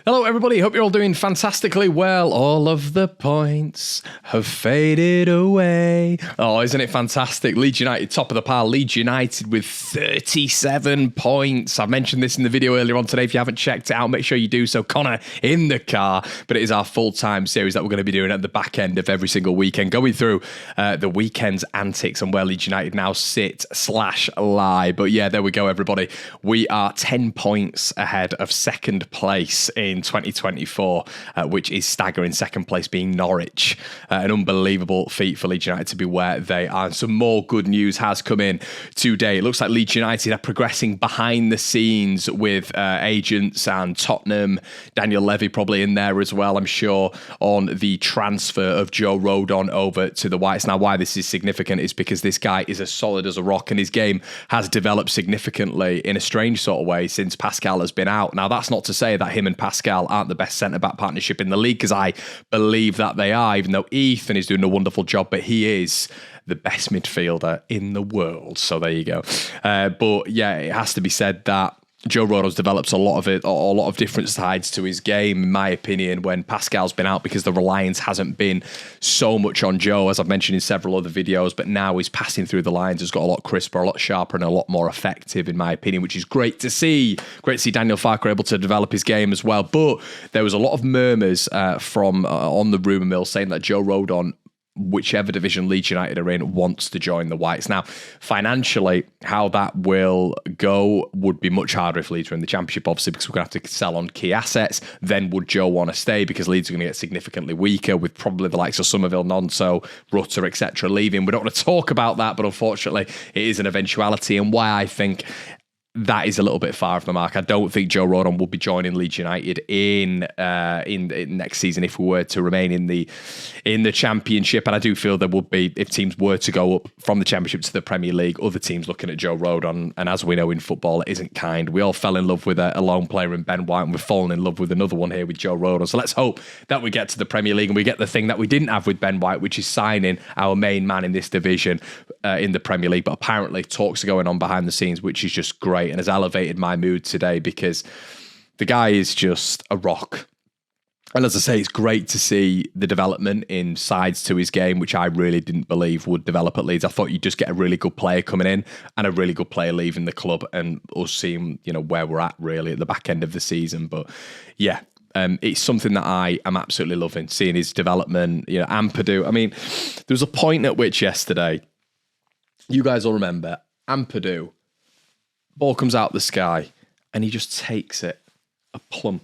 Hello everybody, hope you're all doing fantastically well. All of the points have faded away. Oh, isn't it fantastic? Leeds United, top of the pile. Leeds United with 37 points. I mentioned this in the video earlier on today. If you haven't checked it out, make sure you do so. Connor in the car. But it is our full-time series that we're going to be doing at the back end of every single weekend, going through the weekend's antics and where Leeds United now sit/lie. But yeah, there we go, everybody. We are 10 points ahead of second place in 2024, which is staggering. Second place being Norwich. An unbelievable feat for Leeds United to be where they are. And some more good news has come in today. It looks like Leeds United are progressing behind the scenes with agents and Tottenham. Daniel Levy probably in there as well, I'm sure, on the transfer of Joe Rodon over to the Whites. Now, why this is significant is because this guy is as solid as a rock and his game has developed significantly in a strange sort of way since Pascal has been out. Now, that's not to say that him and Pascal aren't the best centre-back partnership in the league, because I believe that they are, even though Ethan is doing a wonderful job, but he is the best midfielder in the world. So there you go. But yeah, it has to be said that Joe Rodon's developed a lot of different sides to his game, in my opinion, when Pascal's been out, because the reliance hasn't been so much on Joe, as I've mentioned in several other videos, but now he's passing through the lines, has got a lot crisper, a lot sharper, and a lot more effective, in my opinion, which is great to see. Great to see Daniel Farke able to develop his game as well. But there was a lot of murmurs from on the rumour mill saying that Joe Rodon, whichever division Leeds United are in, wants to join the Whites. Now, financially, how that will go would be much harder if Leeds were in the Championship, obviously, because we're going to have to sell on key assets. Then would Joe want to stay, because Leeds are going to get significantly weaker, with probably the likes of Somerville, Gnonto, Rutter, etc. leaving. We don't want to talk about that, but unfortunately, it is an eventuality, and why I think that is a little bit far off the mark. I don't think Joe Rodon will be joining Leeds United in next season if we were to remain in the Championship. And I do feel there would be, if teams were to go up from the Championship to the Premier League, other teams looking at Joe Rodon. And as we know in football, it isn't kind. We all fell in love with a lone player in Ben White, and we've fallen in love with another one here with Joe Rodon. So let's hope that we get to the Premier League and we get the thing that we didn't have with Ben White, which is signing our main man in this division in the Premier League. But apparently talks are going on behind the scenes, which is just great and has elevated my mood today, because the guy is just a rock. And as I say, it's great to see the development in sides to his game, which I really didn't believe would develop at Leeds. I thought you'd just get a really good player coming in and a really good player leaving the club, and us seeing, where we're at really at the back end of the season. But yeah, it's something that I am absolutely loving, seeing his development. Ampadu, I mean, there was a point at which yesterday, you guys will remember, Ampadu, ball comes out the sky and he just takes it, a plumb,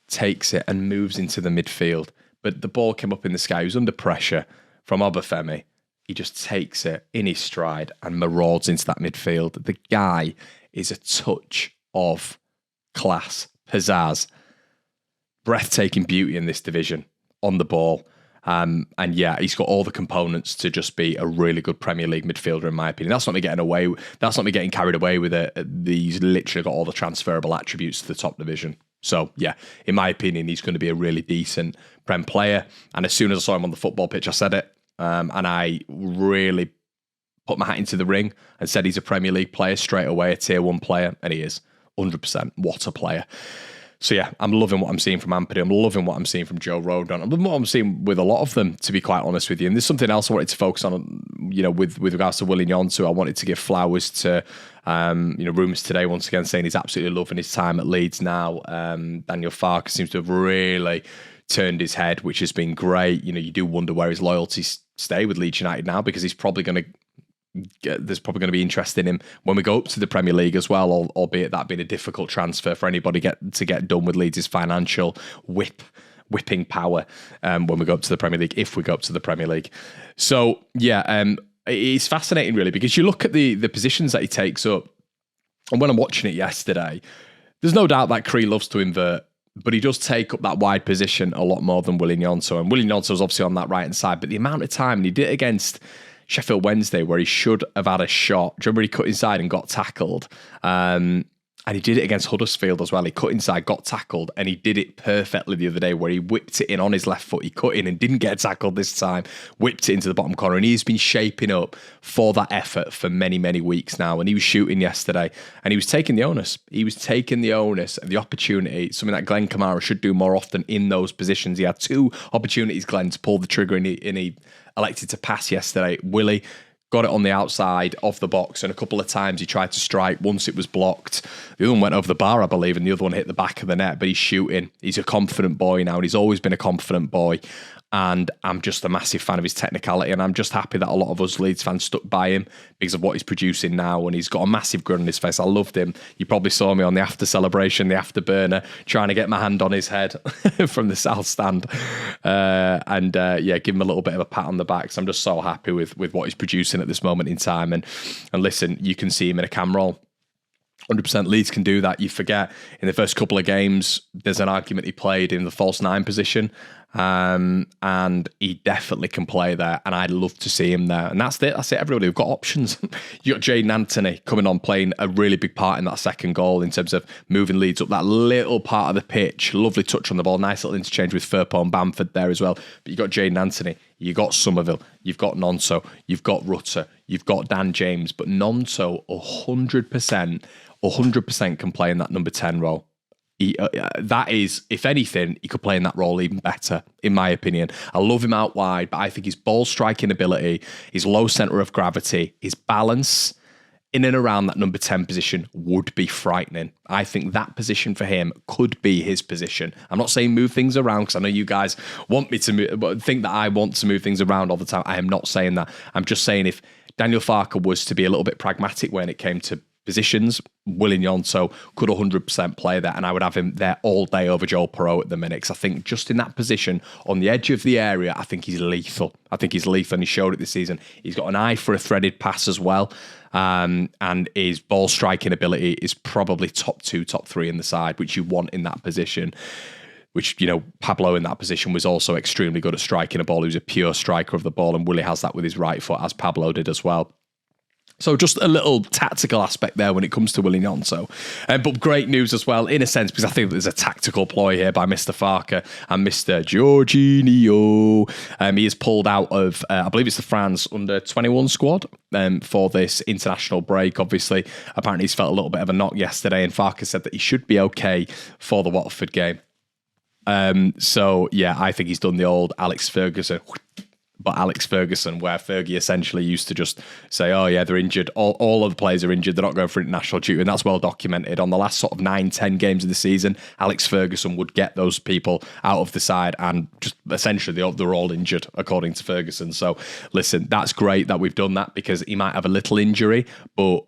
takes it and moves into the midfield. But the ball came up in the sky. He was under pressure from Obafemi. He just takes it in his stride and marauds into that midfield. The guy is a touch of class, pizzazz, breathtaking beauty in this division on the ball. And yeah, he's got all the components to just be a really good Premier League midfielder, in my opinion. That's not me getting carried away with it. He's literally got all the transferable attributes to the top division. So yeah, in my opinion, he's going to be a really decent Prem player. And as soon as I saw him on the football pitch, I said it. And I really put my hat into the ring and said he's a Premier League player straight away, a tier 1 player. And he is 100%. What a player. So yeah, I'm loving what I'm seeing from Ampadu. I'm loving what I'm seeing from Joe Rodon. I'm loving what I'm seeing with a lot of them, to be quite honest with you. And there's something else I wanted to focus on, with regards to Willy Gnonto. I wanted to give flowers to, rumours today, once again, saying he's absolutely loving his time at Leeds now. Daniel Farke seems to have really turned his head, which has been great. You do wonder where his loyalties stay with Leeds United now, because there's probably going to be interest in him when we go up to the Premier League as well, albeit that being a difficult transfer for anybody to get done with Leeds' financial whipping power when we go up to the Premier League, if we go up to the Premier League. So yeah, it's fascinating really, because you look at the positions that he takes up, and when I'm watching it yesterday, there's no doubt that Cree loves to invert, but he does take up that wide position a lot more than Willy Gnonto, and Willy Gnonto was obviously on that right hand side, but the amount of time, and he did it against Sheffield Wednesday, where he should have had a shot. Do you remember he cut inside and got tackled? And he did it against Huddersfield as well. He cut inside, got tackled, and he did it perfectly the other day where he whipped it in on his left foot. He cut in and didn't get tackled this time, whipped it into the bottom corner. And he's been shaping up for that effort for many, many weeks now. And he was shooting yesterday and he was taking the onus. He was taking the onus and the opportunity, something that Glenn Kamara should do more often in those positions. He had 2 opportunities, Glenn, to pull the trigger, and he elected to pass yesterday. Willy got it on the outside of the box, and a couple of times he tried to strike. Once it was blocked. The other one went over the bar, I believe, and the other one hit the back of the net, but he's shooting. He's a confident boy now, and he's always been a confident boy. And I'm just a massive fan of his technicality, and I'm just happy that a lot of us Leeds fans stuck by him because of what he's producing now, and he's got a massive grin on his face. I loved him. You probably saw me on the after celebration, the afterburner, trying to get my hand on his head from the south stand, and give him a little bit of a pat on the back. So I'm just so happy with what he's producing at this moment in time. And listen, you can see him in a cam roll. 100% Leeds can do that. You forget in the first couple of games, there's an argument he played in the false 9 position. And he definitely can play there, and I'd love to see him there. And that's it. Everybody, we've got options. You got Jaden Anthony coming on, playing a really big part in that second goal in terms of moving Leeds up that little part of the pitch. Lovely touch on the ball, nice little interchange with Firpo and Bamford there as well. But you got Jaden Anthony, you got Somerville, you've got Gnonto, you've got Rutter, you've got Dan James, but Gnonto 100% can play in that number 10 role. That is, if anything, he could play in that role even better, in my opinion. I love him out wide, but I think his ball striking ability, his low centre of gravity, his balance in and around that number 10 position would be frightening. I think that position for him could be his position. I'm not saying move things around, because I know you guys want me to think that I want to move things around all the time. I am not saying that. I'm just saying if Daniel Farke was to be a little bit pragmatic when it came to positions, Willy Gnonto could 100% play there, and I would have him there all day over Joel Perreault at the minute, because I think just in that position, on the edge of the area, I think he's lethal. And he showed it this season. He's got an eye for a threaded pass as well, and his ball striking ability is probably top 2, top 3 in the side, which you want in that position. Which, Pablo in that position was also extremely good at striking a ball. He was a pure striker of the ball, and Willy has that with his right foot, as Pablo did as well. So just a little tactical aspect there when it comes to Willy Gnonto. But great news as well, in a sense, because I think there's a tactical ploy here by Mr. Farke and Mr. Georginio. He is pulled out of, I believe it's the France under-21 squad for this international break. Obviously, apparently he's felt a little bit of a knock yesterday, and Farke said that he should be okay for the Watford game. I think he's done the old Alex Ferguson, where Fergie essentially used to just say, oh yeah, they're injured. All of the players are injured. They're not going for international duty. And that's well documented. On the last sort of 9-10 games of the season, Alex Ferguson would get those people out of the side, and just essentially they're all injured, according to Ferguson. So listen, that's great that we've done that, because he might have a little injury, but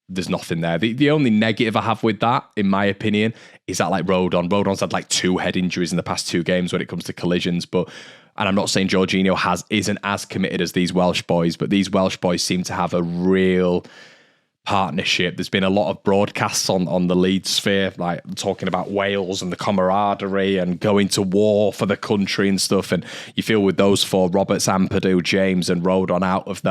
there's nothing there. The only negative I have with that, in my opinion, is that like Rodon's had 2 head injuries in the past 2 games when it comes to collisions, and I'm not saying Georginio isn't as committed as these Welsh boys, but these Welsh boys seem to have a real partnership. There's been a lot of broadcasts on the Leeds sphere, like talking about Wales and the camaraderie and going to war for the country and stuff. And you feel with those 4, Roberts, Ampadu, James and Rodon out of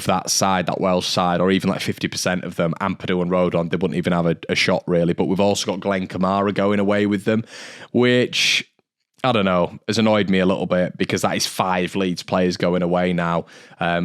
that side, that Welsh side, or even 50% of them, Ampadu and Rodon, they wouldn't even have a shot really. But we've also got Glenn Kamara going away with them, which, I don't know, has annoyed me a little bit, because that is 5 Leeds players going away now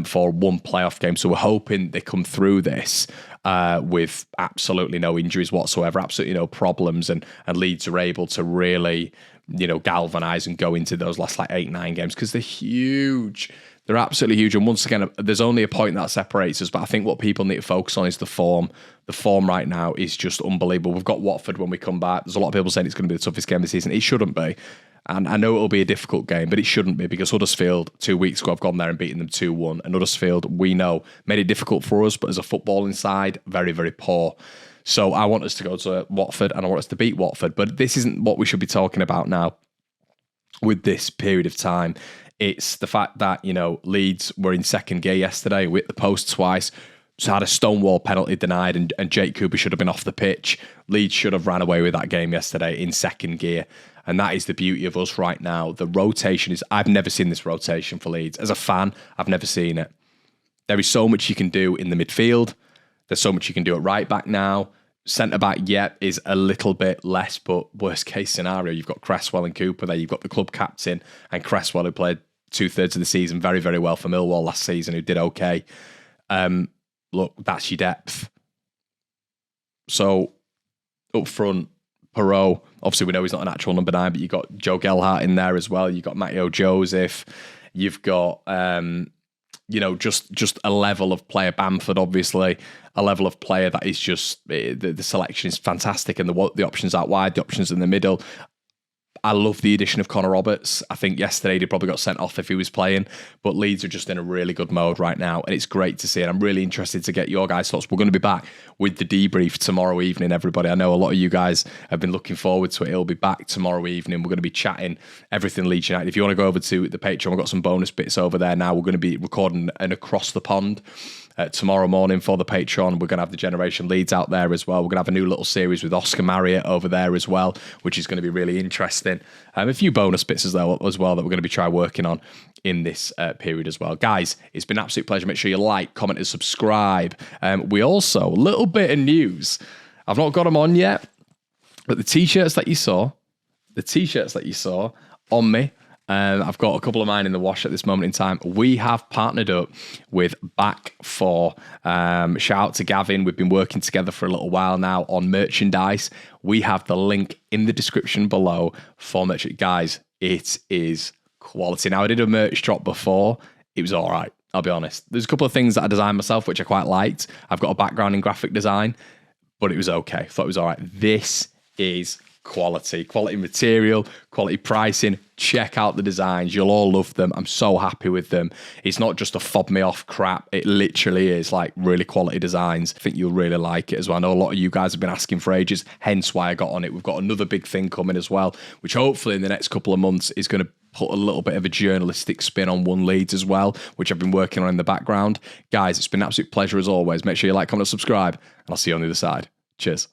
for 1 playoff game. So we're hoping they come through this with absolutely no injuries whatsoever, absolutely no problems, and Leeds are able to really, galvanise and go into those last 8-9 games, because they're huge. They're absolutely huge. And once again, there's only a point that separates us, but I think what people need to focus on is the form. The form right now is just unbelievable. We've got Watford when we come back. There's a lot of people saying it's going to be the toughest game of the season. It shouldn't be. And I know it'll be a difficult game, but it shouldn't be, because Huddersfield 2 weeks ago have gone there and beaten them 2-1. And Huddersfield, we know, made it difficult for us, but as a footballing side, very, very poor. So I want us to go to Watford, and I want us to beat Watford. But this isn't what we should be talking about now with this period of time. It's the fact that, Leeds were in second gear yesterday. We hit the post twice. So had a stonewall penalty denied, and Jake Cooper should have been off the pitch. Leeds should have ran away with that game yesterday in second gear. And that is the beauty of us right now. The rotation is, I've never seen this rotation for Leeds. As a fan, I've never seen it. There is so much you can do in the midfield. There's so much you can do at right back now. Centre-back, is a little bit less, but worst case scenario, you've got Cresswell and Cooper there. You've got the club captain and Cresswell, who played 2/3 of the season very, very well for Millwall last season, who did okay. Look, that's your depth. So, up front, Perot, obviously we know he's not an actual number 9, but you've got Joe Gelhardt in there as well. You've got Matteo Joseph. You've got, just a level of player, Bamford, obviously, a level of player that is just, the selection is fantastic, and the options out wide, the options in the middle. I love the addition of Connor Roberts. I think yesterday he probably got sent off if he was playing, but Leeds are just in a really good mode right now, and it's great to see. And I'm really interested to get your guys' thoughts. We're going to be back with the debrief tomorrow evening, everybody. I know a lot of you guys have been looking forward to it. It'll be back tomorrow evening. We're going to be chatting everything Leeds United. If you want to go over to the Patreon, we've got some bonus bits over there now. We're going to be recording an Across the Pond tomorrow morning for the Patreon. We're going to have the Generation Leeds out there as well. We're going to have a new little series with Oscar Marriott over there as well, which is going to be really interesting. A few bonus bits as well that we're going to be working on in this period as well. Guys, it's been an absolute pleasure. Make sure you like, comment and subscribe. We also, a little bit of news. I've not got them on yet, but the t-shirts that you saw on me, I've got a couple of mine in the wash at this moment in time. We have partnered up with Back4. Shout out to Gavin. We've been working together for a little while now on merchandise. We have the link in the description below for merchandise. Guys, it is quality. Now, I did a merch drop before. It was all right, I'll be honest. There's a couple of things that I designed myself, which I quite liked. I've got a background in graphic design, but it was okay. I thought it was all right. This is quality material, quality pricing. Check out the designs. You'll all love them. I'm so happy with them. It's not just a fob me off crap. It literally is like really quality designs. I think you'll really like it as well. I know a lot of you guys have been asking for ages, hence why I got on it. We've got another big thing coming as well, which hopefully in the next couple of months is going to put a little bit of a journalistic spin on One Leeds as well, which I've been working on in the background. Guys, it's been an absolute pleasure as always. Make sure you like, comment, and subscribe, and I'll see you on the other side. Cheers.